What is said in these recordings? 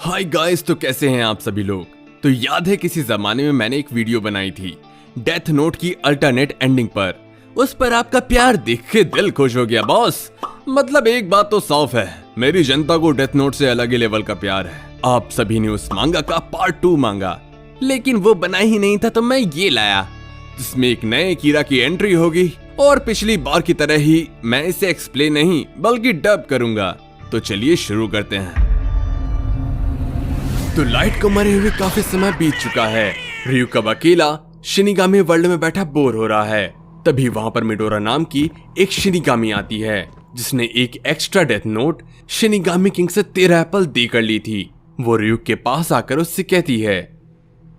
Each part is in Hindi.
हाय गाइस, तो कैसे हैं आप सभी लोग। तो याद है किसी जमाने में मैंने एक वीडियो बनाई थी डेथ नोट की अल्टरनेट एंडिंग पर। उस पर आपका प्यार देख के दिल खुश हो गया बॉस। मतलब एक बात तो साफ है, मेरी जनता को डेथ नोट से अलग ही लेवल का प्यार है। आप सभी ने उस मांगा का पार्ट 2 मांगा, लेकिन वो बना ही नहीं था तो मैं ये लाया, जिसमें एक नए कीरा की एंट्री होगी और पिछली बार की तरह ही मैं इसे एक्सप्लेन नहीं बल्कि डब करूंगा। तो चलिए शुरू करते हैं। तो लाइट को मरे हुए काफी समय बीत चुका है। ryuk अब अकेला शिनिगामी वर्ल्ड में बैठा बोर हो रहा है। तभी वहां पर मिडोरा नाम की एक शिनिगामी आती है, जिसने एक extra death note shinigami king से 13 एप्पल देकर ली थी। वो ryuk के पास आकर उससे कहती है,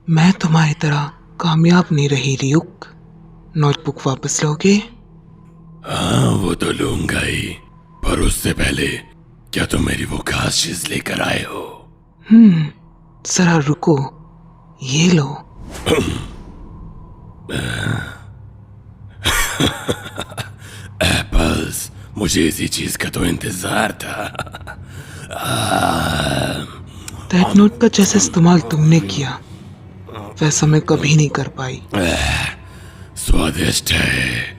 मैं तुम्हारी तरह कामयाब नहीं रही ryuk, नोटबुक वापस लोगे? हाँ वो तो लूंगा ही, पर उससे पहले क्या तुम मेरी वो खास चीज लेकर आए हो? जरा रुको, ये लो। एप्पल्स, मुझे इसी चीज का तो इंतजार था। डेथ नोट का जैसा इस्तेमाल तुमने किया वैसा मैं कभी नहीं कर पाई। स्वादिष्ट है,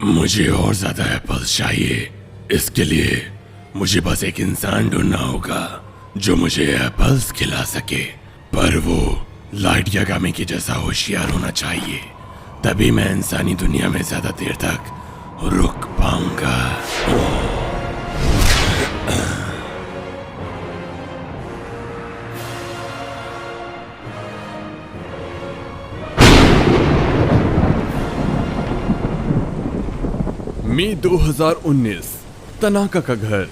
मुझे और ज्यादा एप्पल्स चाहिए। इसके लिए मुझे बस एक इंसान ढूंढना होगा जो मुझे एप्पल्स खिला सके, पर वो लाइट यागामी के जैसा होशियार होना चाहिए, तभी मैं इंसानी दुनिया में ज्यादा देर तक रुक पाऊंगा। मई 2019, तनाका का घर।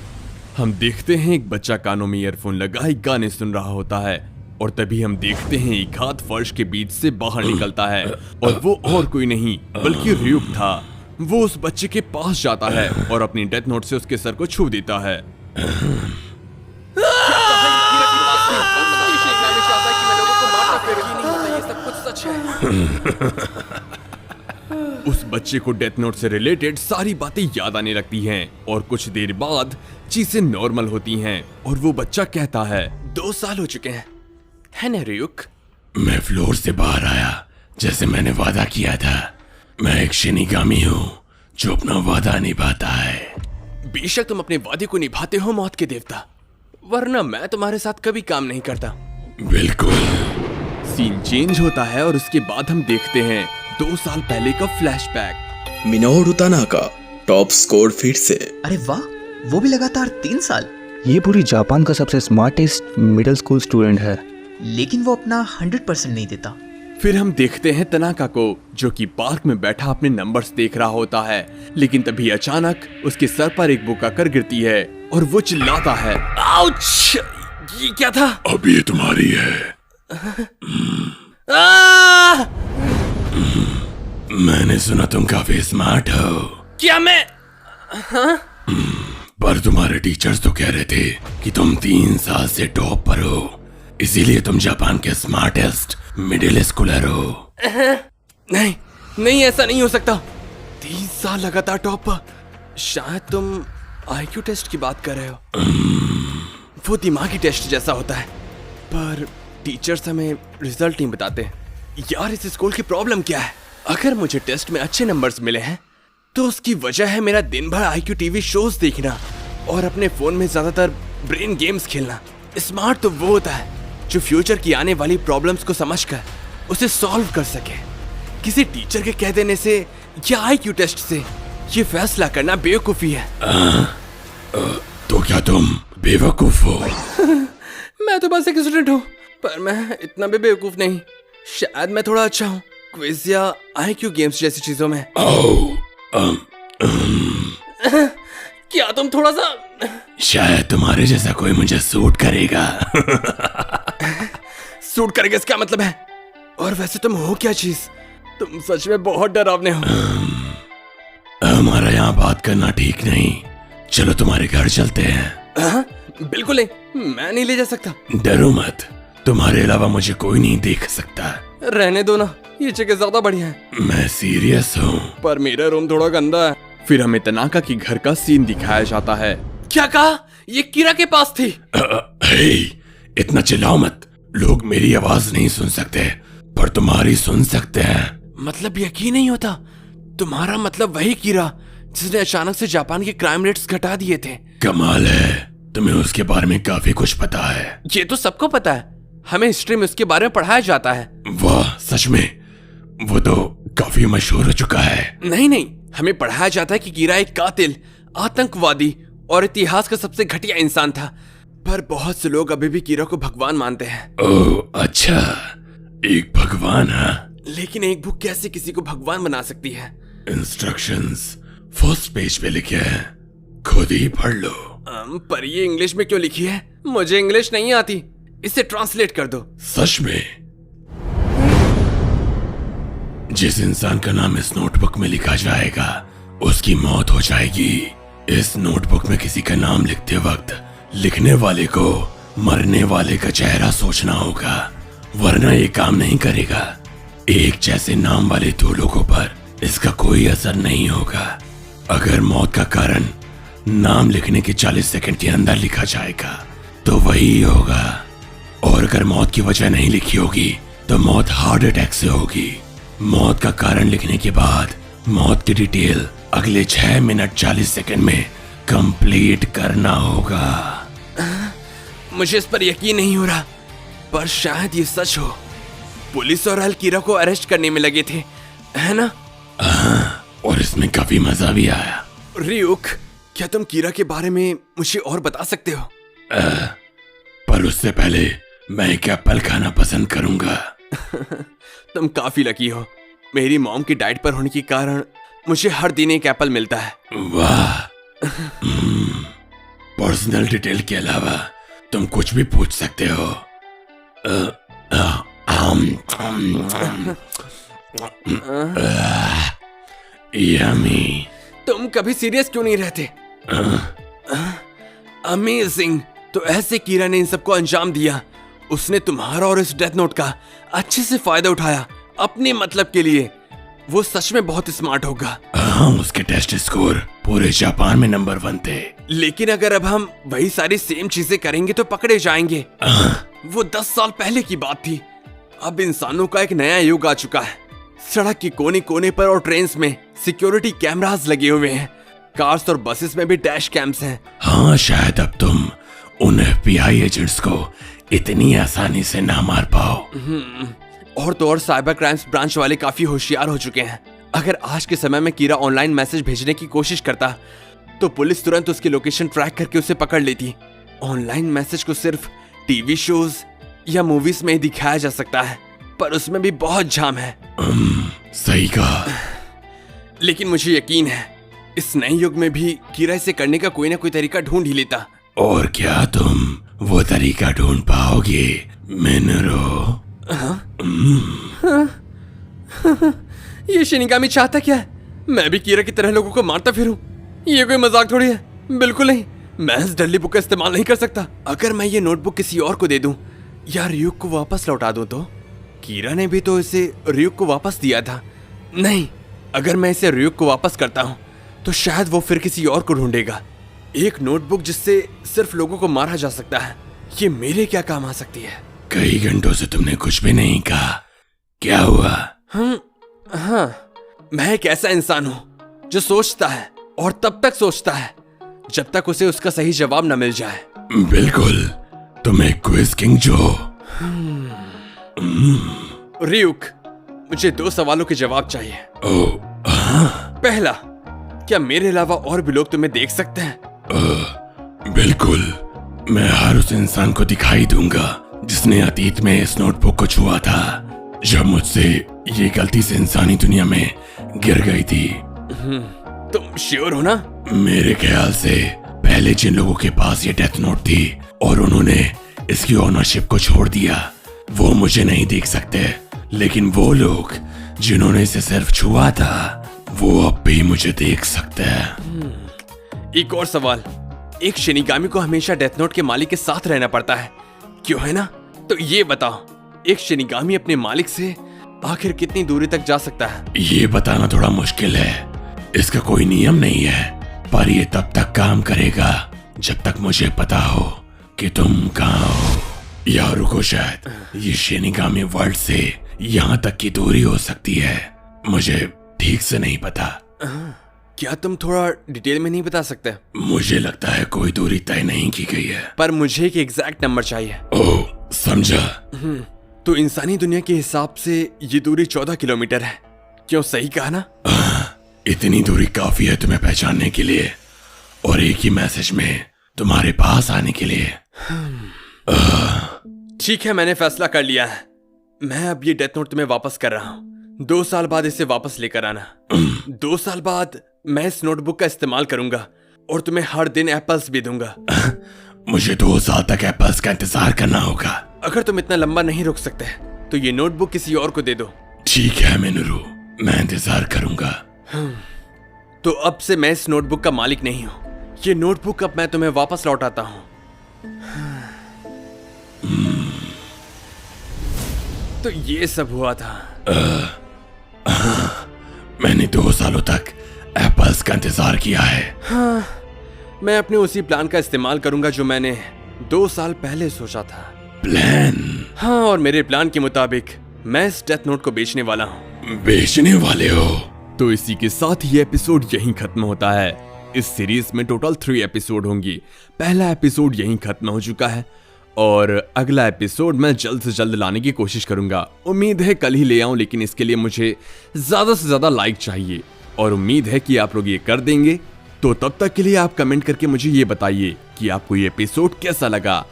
हम देखते हैं एक बच्चा कानों में ईयरफोन लगाए गाने सुन रहा होता है, और तभी हम देखते हैं एक हाथ फर्श के बीच से बाहर निकलता है, और वो और कोई नहीं बल्कि ryuk था। वो उस बच्चे के पास जाता है और अपनी डेथ नोट से उसके सर को छू देता है। उस बच्चे को डेथ नोट से रिलेटेड सारी बातें याद आने लगती हैं, और कुछ देर बाद चीजें नॉर्मल होती हैं, और वो बच्चा कहता है, 2 साल हो चुके हैं, है ना ryuk? मैं फ्लोर से बाहर आया जैसे मैंने वादा किया था। मैं एक शिनिगामी हूँ जो अपना वादा निभाता है। बेशक तुम अपने वादे को निभाते हो मौत के देवता, वरना मैं तुम्हारे साथ कभी काम नहीं करता। बिल्कुल। सीन चेंज होता है और उसके बाद हम देखते हैं 2 साल पहले का flashback. Minoru Tanaka top score फिर से। अरे वाह, वो भी लगातार 3 साल। ये पूरी जापान का सबसे स्मार्टेस्ट मिडिल स्कूल स्टूडेंट है, लेकिन वो अपना 100% नहीं देता। फिर हम देखते हैं तनाका को, जो कि पार्क में बैठा अपने नंबर्स देख रहा होता है, लेकिन तभी अचानक उसके सर पर एक बुक आकर गिरती है और वो चिल्लाता है, आउच! ये क्या था? अब ये तुम्हारी है। मैंने सुना तुम काफी स्मार्ट हो। क्या मैं? पर तुम्हारे टीचर्स तो कह रहे थे कि तुम 3 साल से टॉप पर हो, इसीलिए तुम जापान के स्मार्टेस्ट मिडिल स्कूलर हो। नहीं नहीं, ऐसा नहीं हो सकता। 3 साल लगातार टॉप पर। शायद तुम IQ टेस्ट की बात कर रहे हो। वो दिमागी टेस्ट जैसा होता है, पर टीचर्स हमें रिजल्ट नहीं बताते। यार, इस स्कूल की प्रॉब्लम क्या है? अगर मुझे टेस्ट में अच्छे नंबर्स मिले हैं तो उसकी वजह है मेरा दिन भर IQ टीवी शोज देखना और अपने फोन में ज्यादातर ब्रेन गेम्स खेलना। स्मार्ट तो वो होता है जो फ्यूचर की आने वाली प्रॉब्लम्स को समझकर उसे सॉल्व कर सके। किसी टीचर के कह देने से या IQ टेस्ट से ये फैसला करना बेवकूफी है। तो क्या तुम बेवकूफ हो? मैं तो बस एक स्टूडेंट हूँ, पर मैं इतना भी बेवकूफ नहीं। शायद मैं थोड़ा अच्छा हूँ क्विज या IQ गेम्स जैसी चीजों में। क्या तुम थोड़ा सा? शायद तुम्हारे जैसा कोई मुझे सूट करेगा। सूट करेगा इसका मतलब है? और वैसे तुम हो क्या चीज? तुम सच में बहुत डरावने हो। हमारा यहाँ बात करना ठीक नहीं, चलो तुम्हारे घर चलते हैं। बिल्कुल नहीं, मैं नहीं ले जा सकता। डरो मत, तुम्हारे अलावा मुझे कोई नहीं देख सकता। रहने दो ना, ये जगह ज्यादा बढ़िया है। मैं सीरियस हूँ। पर मेरा रूम थोड़ा गंदा है। फिर हमें तनाका की घर का सीन दिखाया जाता है। क्या कहा? ये कीरा के पास थी। हे, इतना चिल्लाओ मत। लोग मेरी आवाज नहीं सुन सकते पर तुम्हारी सुन सकते हैं। मतलब यकीन नहीं होता, तुम्हारा मतलब वही कीरा जिसने अचानक से जापान के क्राइम रेट्स घटा दिए थे। कमाल है, तुम्हें उसके बारे में काफी कुछ पता है। ये तो सबको पता है, हमें हिस्ट्री में उसके बारे में पढ़ाया जाता है। वाह, सच में? वो तो काफी मशहूर हो चुका है। नहीं, हमें पढ़ाया जाता है कि कीरा एक कातिल, आतंकवादी और इतिहास का सबसे घटिया इंसान था। पर बहुत से लोग अभी भी कीरा को भगवान मानते हैं। ओह अच्छा, एक भगवान है। लेकिन एक बुक कैसे किसी को भगवान बना सकती है? इंस्ट्रक्शंस फर्स्ट पेज पे लिखे हैं, खुद ही पढ़ लो। पर ये इंग्लिश में क्यों लिखी है? मुझे इंग्लिश नहीं आती, इसे ट्रांसलेट कर दो। सच में? जिस इंसान का नाम इस नोटबुक में लिखा जाएगा उसकी मौत हो जाएगी। इस नोटबुक में किसी का नाम लिखते वक्त लिखने वाले को मरने वाले का चेहरा सोचना होगा, वरना ये काम नहीं करेगा। एक जैसे नाम वाले दो लोगों पर इसका कोई असर नहीं होगा। अगर मौत का कारण नाम लिखने के 40 सेकंड के अंदर लिखा जाएगा तो वही होगा, और अगर मौत की वजह नहीं लिखी होगी तो मौत हार्ट अटैक से होगी। मौत का कारण लिखने के बाद मौत की डिटेल अगले 6 मिनट 40 सेकंड में कंप्लीट करना होगा। मुझे इस पर यकीन नहीं हो रहा, पर शायद ये सच हो। पुलिस और अल कीरा को अरेस्ट करने में लगे थे, है ना? और इसमें काफी मजा भी आया। रियुक, क्या तुम कीरा के बारे में मुझे और बता सकते हो? पर उससे पहले मैं एक एप्पल खाना पसंद करूंगा। तुम काफी लकी हो। मेरी मॉम की डाइट पर होने के कारण मुझे हर दिन एक एप्पल मिलता है। वाह। पर्सनल डिटेल के अलावा तुम कुछ भी पूछ सकते हो। यम्मी। तुम कभी सीरियस क्यों नहीं रहते? अमेजिंग। तो ऐसे कीरा ने इन सबको अंजाम दिया। उसने तुम्हारा और इस डेथ नोट का अच्छे से फायदा उठाया अपने मतलब के लिए। वो सच में बहुत स्मार्ट होगा। हाँ, उसके टेस्ट स्कोर पूरे जापान में नंबर 1 थे। लेकिन अगर अब हम वही सारी सेम चीजें करेंगे तो पकड़े जाएंगे। वो 10 साल पहले की बात थी। अब इंसानों का एक नया युग आ चुका है। सड़क के कोने कोने पर और ट्रेन्स में सिक्योरिटी कैमरास लगे हुए हैं। कार्स और बसेस में भी डैश कैम्स हैं। हाँ, शायद अब तुम उन FBI एजेंट्स को इतनी आसानी से ना मार पाओ। और तो और साइबर क्राइम्स ब्रांच वाले काफी होशियार हो चुके हैं। अगर आज के समय में कीरा ऑनलाइन मैसेज भेजने की कोशिश करता तो पुलिस तुरंत उसकी लोकेशन ट्रैक करके उसे पकड़ लेती। ऑनलाइन मैसेज को सिर्फ टीवी शोज या मूवीज में ही दिखाया जा सकता है, पर उसमें भी बहुत झाम है। सही कहा। लेकिन मुझे यकीन है इस नए युग में भी कीरा इसे करने का कोई ना कोई तरीका ढूंढ ही लेता। और क्या तुम वो तरीका ढूंढ पाओगे मिनरो? ये शिनिगामी चाहता क्या है? मैं भी कीरा की तरह लोगों को मारता फिरूं? ये कोई मजाक थोड़ी है। बिल्कुल नहीं, मैं इस डल्ली बुक का इस्तेमाल नहीं कर सकता। अगर मैं ये नोटबुक किसी और को दे दूं या रियुक को वापस लौटा दूं तो? कीरा ने भी तो इसे रियुक को वापस दिया था। नहीं, अगर मैं इसे रियुक को वापस करता हूं तो शायद वो फिर किसी और को ढूंढेगा। एक नोटबुक जिससे सिर्फ लोगों को मारा जा सकता है, ये मेरे क्या काम आ सकती है? कई घंटों से तुमने कुछ भी नहीं कहा, क्या हुआ? हाँ, मैं एक ऐसा इंसान हूँ जो सोचता है और तब तक सोचता है जब तक उसे उसका सही जवाब न मिल जाए। बिल्कुल, तुम एक क्विज किंग जो हो। रियुक, मुझे 2 सवालों के जवाब चाहिए। पहला, क्या मेरे अलावा और भी लोग तुम्हें देख सकते हैं? बिल्कुल, मैं हर उस इंसान को दिखाई दूंगा जिसने अतीत में इस नोटबुक को छुआ था जब मुझसे ये गलती से इंसानी दुनिया में गिर गई थी। तुम श्योर हो ना? मेरे ख्याल से पहले जिन लोगों के पास ये डेथ नोट थी और उन्होंने इसकी ओनरशिप को छोड़ दिया, वो मुझे नहीं देख सकते, लेकिन वो लोग जिन्होंने इसे सिर्फ छुआ था वो अब भी मुझे देख सकते हैं। एक और सवाल, एक शिनिगामी को हमेशा डेथ नोट के मालिक के साथ रहना पड़ता है, क्यों है ना? तो ये बताओ, एक शिनिगामी अपने मालिक से आखिर कितनी दूरी तक जा सकता है? ये बताना थोड़ा मुश्किल है। इसका कोई नियम नहीं है, पर ये तब तक काम करेगा जब तक मुझे पता हो कि तुम कहाँ हो। या रुको, शायद ये शिनिगामी वर्ल्ड से यहाँ तक की दूरी हो सकती है। मुझे ठीक से नहीं पता। क्या तुम थोड़ा डिटेल में नहीं बता सकते? मुझे लगता है कोई दूरी तय नहीं की गई है। पर मुझे एक एग्जैक्ट नंबर चाहिए। ओह, समझा। तो इंसानी दुनिया के हिसाब से ये दूरी 14 किलोमीटर है। क्यों, सही कहा ना? इतनी दूरी काफी है तुम्हें पहचानने के लिए और एक ही मैसेज में तुम्हारे पास आने के लिए। ठीक है, मैंने फैसला कर लिया है। मैं अब ये डेथ नोट तुम्हें वापस कर रहा हूँ। 2 साल बाद इसे वापस लेकर आना। 2 साल बाद मैं इस नोटबुक का इस्तेमाल करूंगा और तुम्हें हर दिन एप्पल्स भी दूंगा। मुझे 2 साल तक एप्पल्स का इंतजार करना होगा। अगर तुम इतना लंबा नहीं रुक सकते तो ये नोटबुक किसी और को दे दो। ठीक है मिनरू, मैं इंतजार करूंगा। तो अब से मैं इस नोटबुक का मालिक नहीं हूँ। ये नोटबुक अब मैं तुम्हें वापस लौटाता हूँ। तो ये सब हुआ था। मैंने 2 सालों तक एप्पल्स का इंतजार किया है। मैं अपने उसी प्लान का इस्तेमाल करूंगा जो मैंने 2 साल पहले सोचा था। प्लान? हाँ, और मेरे प्लान के मुताबिक मैं इस डेथ नोट को बेचने वाला हूँ। बेचने वाले हो? तो इसी के साथ ये एपिसोड यहीं खत्म होता है। इस सीरीज में टोटल 3 एपिसोड होंगी। पहला एपिसोड यहीं खत्म हो चुका है और अगला एपिसोड मैं जल्द से जल्द लाने की कोशिश करूंगा। उम्मीद है कल ही ले आऊं, लेकिन इसके लिए मुझे ज्यादा से ज्यादा लाइक चाहिए और उम्मीद है कि आप लोग ये कर देंगे। तो तब तक के लिए आप कमेंट करके मुझे ये बताइए कि आपको ये एपिसोड कैसा लगा।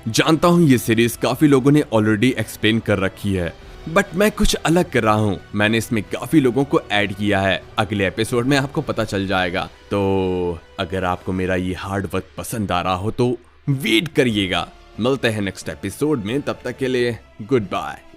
जानता हूं ये सीरीज काफी लोगों ने ऑलरेडी एक्सप्लेन कर रखी है, बट मैं कुछ अलग कर रहा हूं। मैंने इसमें काफी लोगों को ऐड किया है। अगले एपिसोड में आपको पता चल जाएगा। तो अगर आपको मेरा ये हार्ड वर्क पसंद आ रहा हो तो वेट करिएगा। मिलते हैं नेक्स्ट एपिसोड में, तब तक के लिए गुड बाय।